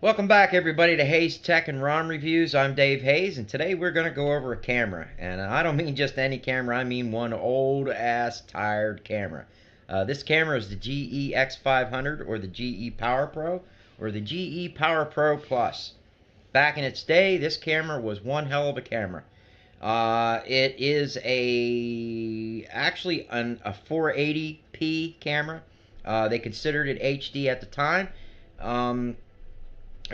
Welcome back, everybody, to Hayes Tech and ROM Reviews. I'm Dave Hayes, and today we're going to go over a camera. And I don't mean just any camera, I mean one old-ass, tired camera. This camera is the GEx500, or the GE Power Pro, or the GE Power Pro Plus. Back in its day, this camera was one hell of a camera. It is actually a 480p camera. They considered it HD at the time.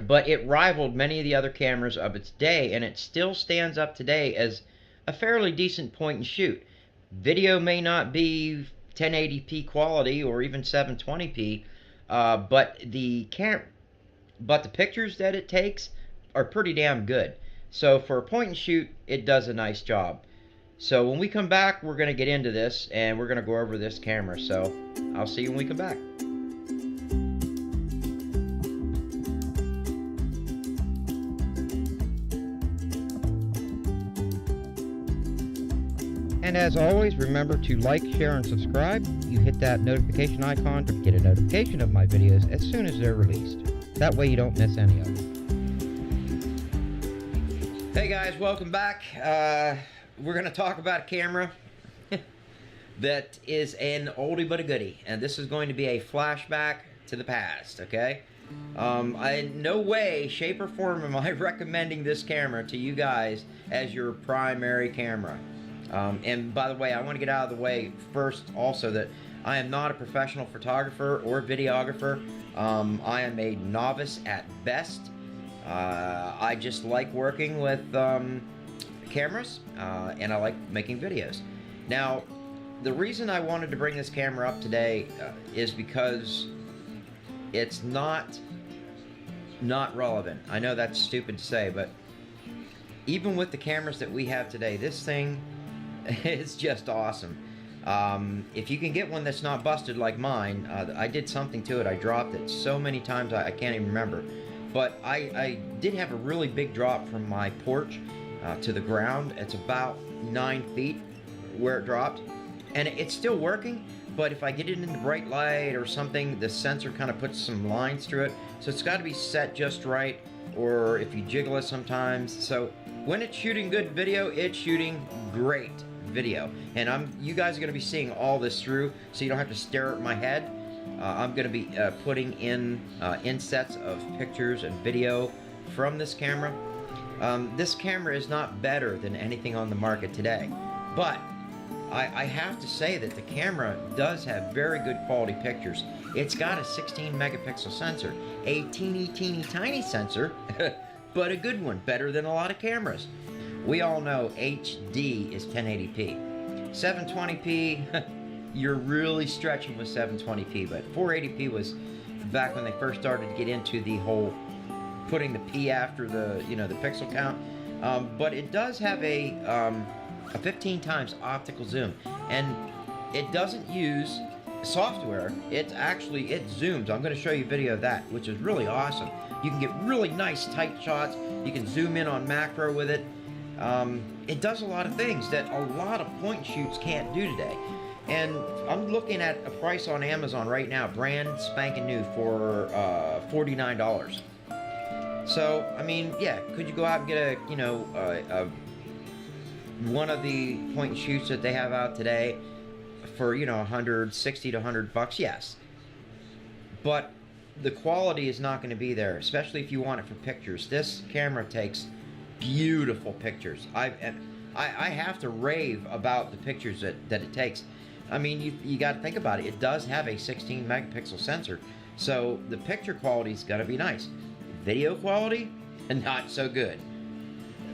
But it rivaled many of the other cameras of its day, and it still stands up today as a fairly decent point and shoot. Video may not be 1080p quality or even 720p, but the pictures that it takes are pretty damn good. So for a point and shoot, it does a nice job. So when we come back, we're going to get into this, and we're going to go over this camera. So I'll see you when we come back. And as always, remember to like, share, and subscribe. You hit that notification icon to get a notification of my videos as soon as they're released. That way you don't miss any of them. Hey guys, welcome back. We're going to talk about a camera that is an oldie but a goodie. And this is going to be a flashback to the past, okay? In no way, shape, or form am I recommending this camera to you guys as your primary camera. And by the way, I want to get out of the way first also that I am not a professional photographer or videographer. I am a novice at best. I just like working with cameras, and I like making videos. Now, the reason I wanted to bring this camera up today is because it's not relevant. I know that's stupid to say, but even with the cameras that we have today, this thing it's just awesome. If you can get one that's not busted like mine, I did something to it. I dropped it so many times I can't even remember. But I did have a really big drop from my porch to the ground. It's about 9 feet where it dropped. And it's still working, but if I get it into bright light or something, the sensor kind of puts some lines through it. So it's got to be set just right, or if you jiggle it sometimes. So when it's shooting good video, it's shooting great video, and you guys are going to be seeing all this through, so you don't have to stare at my head. I'm going to be putting in insets of pictures and video from this camera. This camera is not better than anything on the market today, but I have to say that the camera does have very good quality pictures. It's got a 16 megapixel sensor, a teeny tiny sensor, but a good one, better than a lot of cameras. We all know HD is 1080p. 720p, you're really stretching with 720p, but 480p was back when they first started to get into the whole putting the P after the, the pixel count. But it does have a 15 times optical zoom, and it doesn't use software. It zooms. I'm going to show you a video of that, which is really awesome. You can get really nice tight shots. You can zoom in on macro with it. It does a lot of things that a lot of point shoots can't do today. And I'm looking at a price on Amazon right now, brand spanking new, for $49. So, I mean, yeah, could you go out and get one of the point shoots that they have out today for, $160 to $100? Yes. But the quality is not going to be there, especially if you want it for pictures. This camera takes beautiful pictures. I have to rave about the pictures that it takes. I mean, you got to think about it. It does have a 16 megapixel sensor, so the picture quality is going to be nice. Video quality, not so good.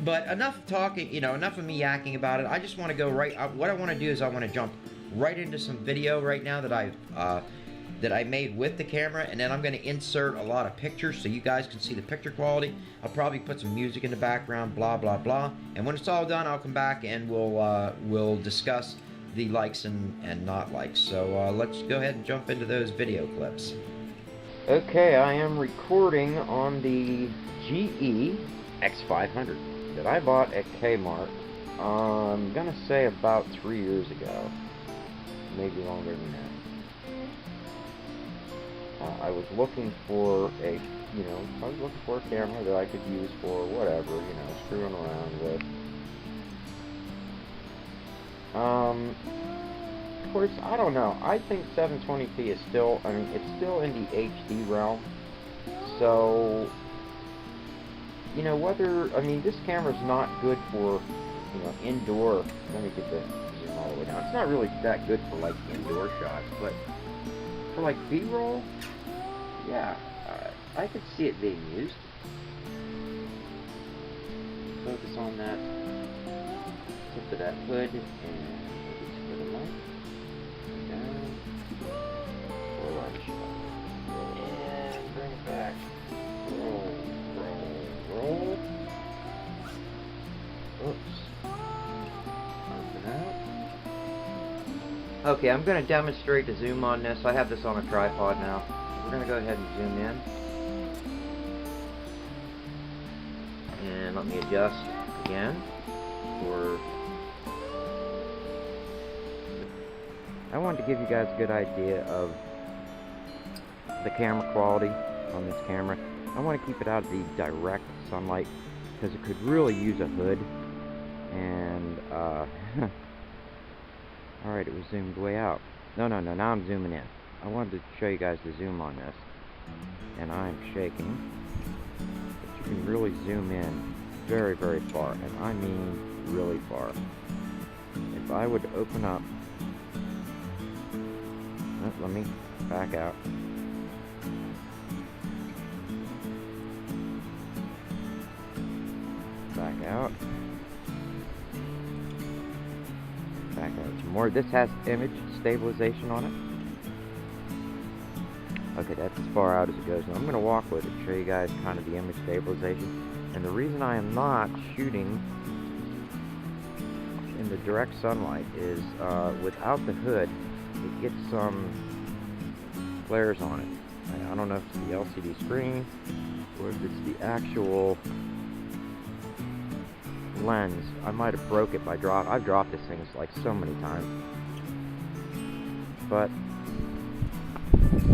But enough talking, enough of me yakking about it. I just want to go what I want to do is I want to jump right into some video right now that I made with the camera, and then I'm going to insert a lot of pictures so you guys can see the picture quality. I'll probably put some music in the background, blah blah blah, and when it's all done, I'll come back and we'll discuss the likes and not likes. So let's go ahead and jump into those video clips. Okay, I am recording on the GEx500 that I bought at Kmart. I'm gonna say about 3 years ago, maybe longer than that. I was looking for a, camera that I could use for whatever, screwing around with. Of course, I don't know. I think 720p is still, it's still in the HD realm. So, this camera's not good for, indoor. Let me get the zoom all the way down. It's not really that good for, like, indoor shots, but for, like, B-roll, yeah, I could see it being used. Focus on that tip of that hood, and for the light. Down. Roll on shot. And bring it back. Roll, roll, roll. Oops. Open out. Okay, I'm going to demonstrate the zoom on this. I have this on a tripod now. We're going to go ahead and zoom in. And let me adjust again. I wanted to give you guys a good idea of the camera quality on this camera. I want to keep it out of the direct sunlight because it could really use a hood. And alright, it was zoomed way out. No, now I'm zooming in. I wanted to show you guys the zoom on this. And I'm shaking. But you can really zoom in very, very far. And I mean really far. If I would open up... let me back out. Back out. Back out some more. This has image stabilization on it. Okay, that's as far out as it goes. Now I'm going to walk with it, show you guys kind of the image stabilization. And the reason I am not shooting in the direct sunlight is without the hood, it gets some flares on it. I don't know if it's the LCD screen or if it's the actual lens. I might have broke it by I've dropped this thing like so many times. But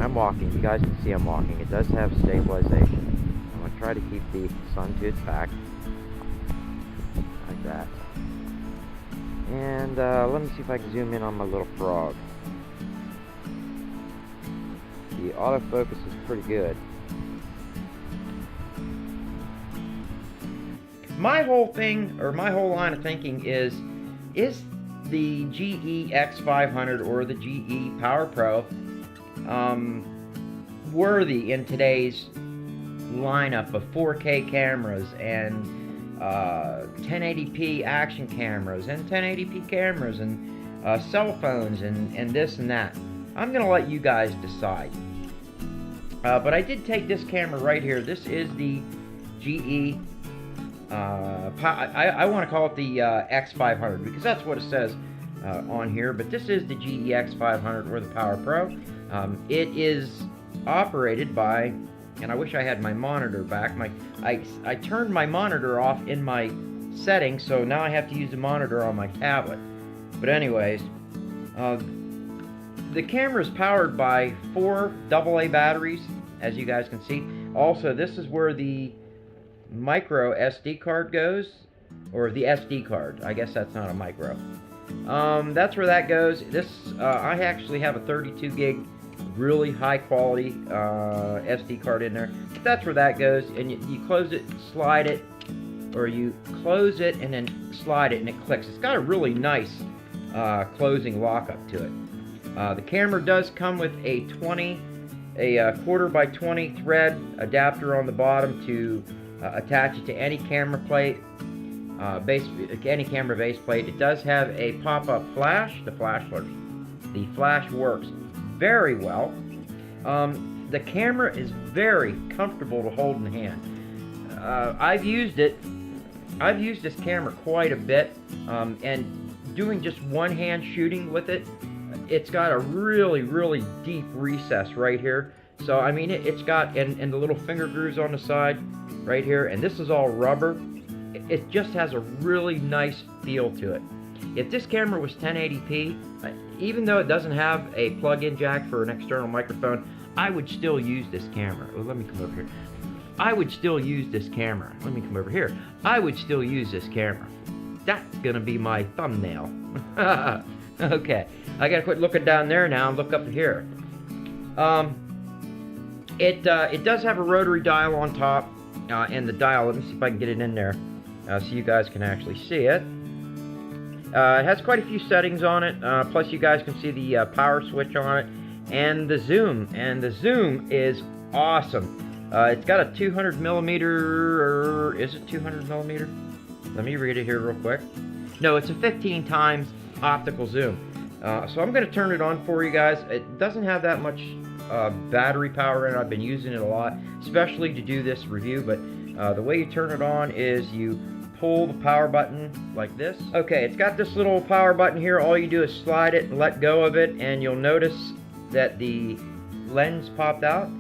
I'm walking. You guys can see I'm walking. It does have stabilization. I'm going to try to keep the sun to its back. Like that. And let me see if I can zoom in on my little frog. The autofocus is pretty good. My whole thing, or my whole line of thinking is the GEx500 or the GE Power Pro worthy in today's lineup of 4K cameras and 1080p action cameras and 1080p cameras and cell phones and this and that? I'm going to let you guys decide. But I did take this camera right here. This is the GE, I want to call it the X500 because that's what it says on here. But this is the GEx500 or the Power Pro. It is operated by, and I wish I had my monitor back. I turned my monitor off in my settings, so now I have to use the monitor on my tablet. But anyways, the camera is powered by 4 AA batteries, as you guys can see. Also, this is where the micro SD card goes, or the SD card. I guess that's not a micro. That's where that goes. This I actually have a 32 gig, really high quality SD card in there. That's where that goes, and you close it, slide it, or you close it and then slide it, and it clicks. It's got a really nice closing lockup to it. The camera does come with a 1/4 by 20 thread adapter on the bottom to attach it to any camera plate, any camera base plate. It does have a pop-up flash. The flash works very well. The camera is very comfortable to hold in hand. I've used this camera quite a bit, and doing just one-hand shooting with it, it's got a really, really deep recess right here. So, I mean, it's got, and the little finger grooves on the side right here, and this is all rubber. It just has a really nice feel to it. If this camera was 1080p, even though it doesn't have a plug-in jack for an external microphone, I would still use this camera. Oh, let me come over here. I would still use this camera. Let me come over here. I would still use this camera. That's gonna be my thumbnail. Okay, I gotta quit looking down there now and look up here. It does have a rotary dial on top, and the dial, let me see if I can get it in there, so you guys can actually see it. It has quite a few settings on it, plus you guys can see the power switch on it, and the zoom is awesome. It's got a 200 millimeter, or is it 200 millimeter? Let me read it here real quick. No, it's a 15 times optical zoom. So I'm going to turn it on for you guys. It doesn't have that much battery power in it. I've been using it a lot, especially to do this review, but the way you turn it on is you pull the power button like this. Okay, it's got this little power button here. All you do is slide it and let go of it, and you'll notice that the lens popped out.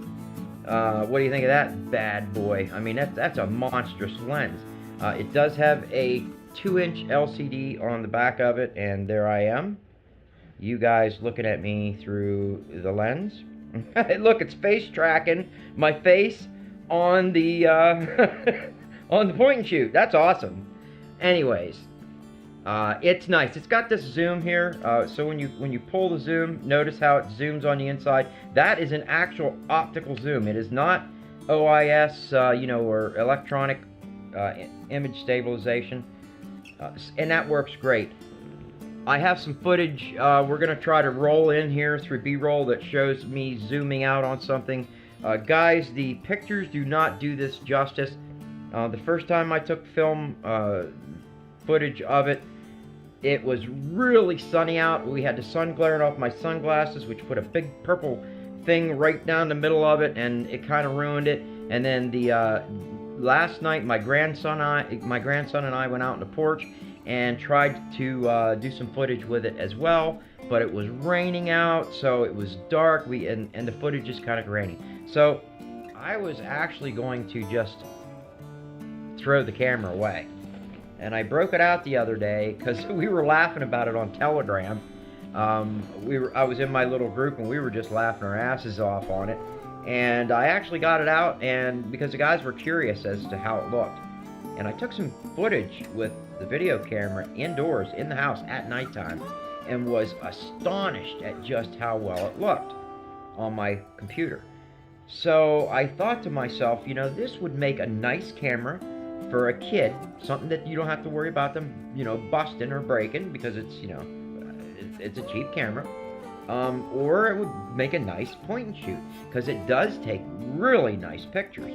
What do you think of that bad boy? I mean, that's a monstrous lens. It does have a 2-inch LCD on the back of it, and there I am. You guys looking at me through the lens. Look, it's face tracking my face on the on the point and shoot. That's awesome. Anyways, it's nice. It's got this zoom here, so when you pull the zoom, notice how it zooms on the inside. That is an actual optical zoom. It is not OIS, or electronic image stabilization, and that works great. I have some footage we're going to try to roll in here through B-roll that shows me zooming out on something. Guys, the pictures do not do this justice. The first time I took film footage of it, it was really sunny out. We had the sun glaring off my sunglasses, which put a big purple thing right down the middle of it, and it kind of ruined it. And then the last night, my grandson and I went out on the porch and tried to do some footage with it as well, but it was raining out, so it was dark. And the footage is kind of grainy. So I was actually going to just throw the camera away, and I broke it out the other day because we were laughing about it on Telegram. I was in my little group and we were just laughing our asses off on it, and I actually got it out, and because the guys were curious as to how it looked, and I took some footage with the video camera indoors in the house at nighttime, and was astonished at just how well it looked on my computer. So I thought to myself, this would make a nice camera for a kid, something that you don't have to worry about them, busting or breaking, because it's, it's a cheap camera. Or it would make a nice point and shoot, because it does take really nice pictures.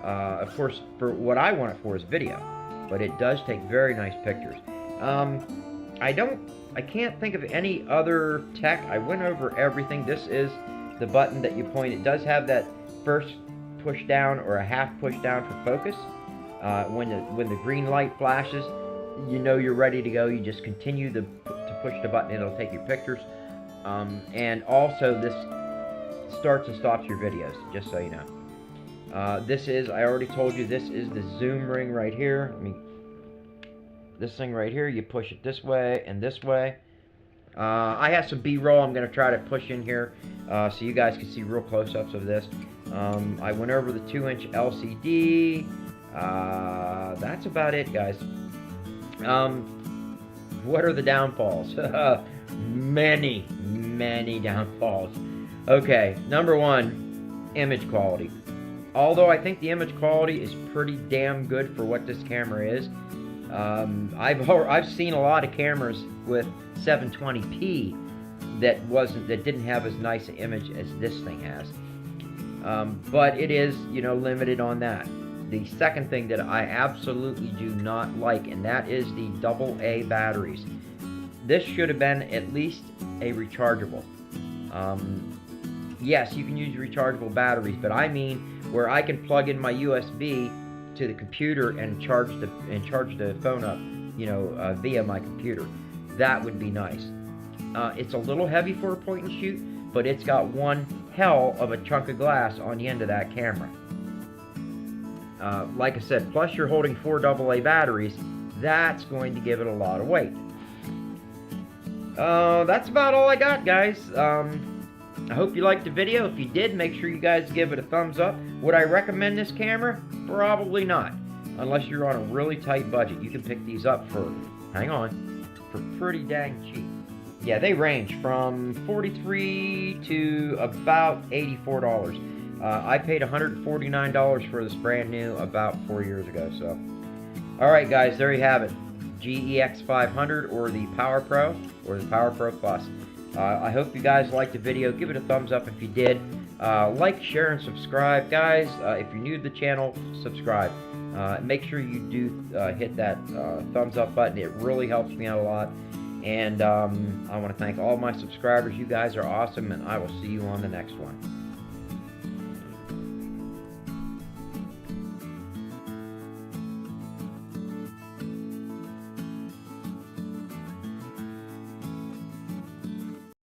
Of course, for what I want it for is video, but it does take very nice pictures. I can't think of any other tech. I went over everything. This is the button that you point. It does have that first push down or a half push down for focus. When the green light flashes, you're ready to go. You just continue to push the button, and it'll take your pictures. And also this starts and stops your videos, just so you know. I already told you, this is the zoom ring right here. This thing right here, you push it this way and this way. I have some B-roll I'm going to try to push in here so you guys can see real close-ups of this. I went over the 2-inch LCD. That's about it, guys. What are the downfalls? Many downfalls. Okay, number one, image quality. Although I think the image quality is pretty damn good for what this camera is. I've seen a lot of cameras with 720p that didn't have as nice an image as this thing has. But it is, limited on that. The second thing that I absolutely do not like, and that is the AA batteries. This should have been at least a rechargeable. Yes, you can use rechargeable batteries, but I mean where I can plug in my USB to the computer and charge the phone up, via my computer. That would be nice. It's a little heavy for a point and shoot, but it's got one hell of a chunk of glass on the end of that camera. Like I said, plus you're holding 4 AA batteries, that's going to give it a lot of weight. That's about all I got, guys. I hope you liked the video. If you did, make sure you guys give it a thumbs up. Would I recommend this camera? Probably not. Unless you're on a really tight budget. You can pick these up for, hang on, for pretty dang cheap. Yeah, they range from $43 to about $84. I paid $149 for this brand new about 4 years ago. So, all right, guys, there you have it. GEx500 or the Power Pro or the Power Pro Plus. I hope you guys liked the video. Give it a thumbs up if you did. Like, share, and subscribe. Guys, if you're new to the channel, subscribe. Make sure you do hit that thumbs up button. It really helps me out a lot. And I want to thank all my subscribers. You guys are awesome, and I will see you on the next one.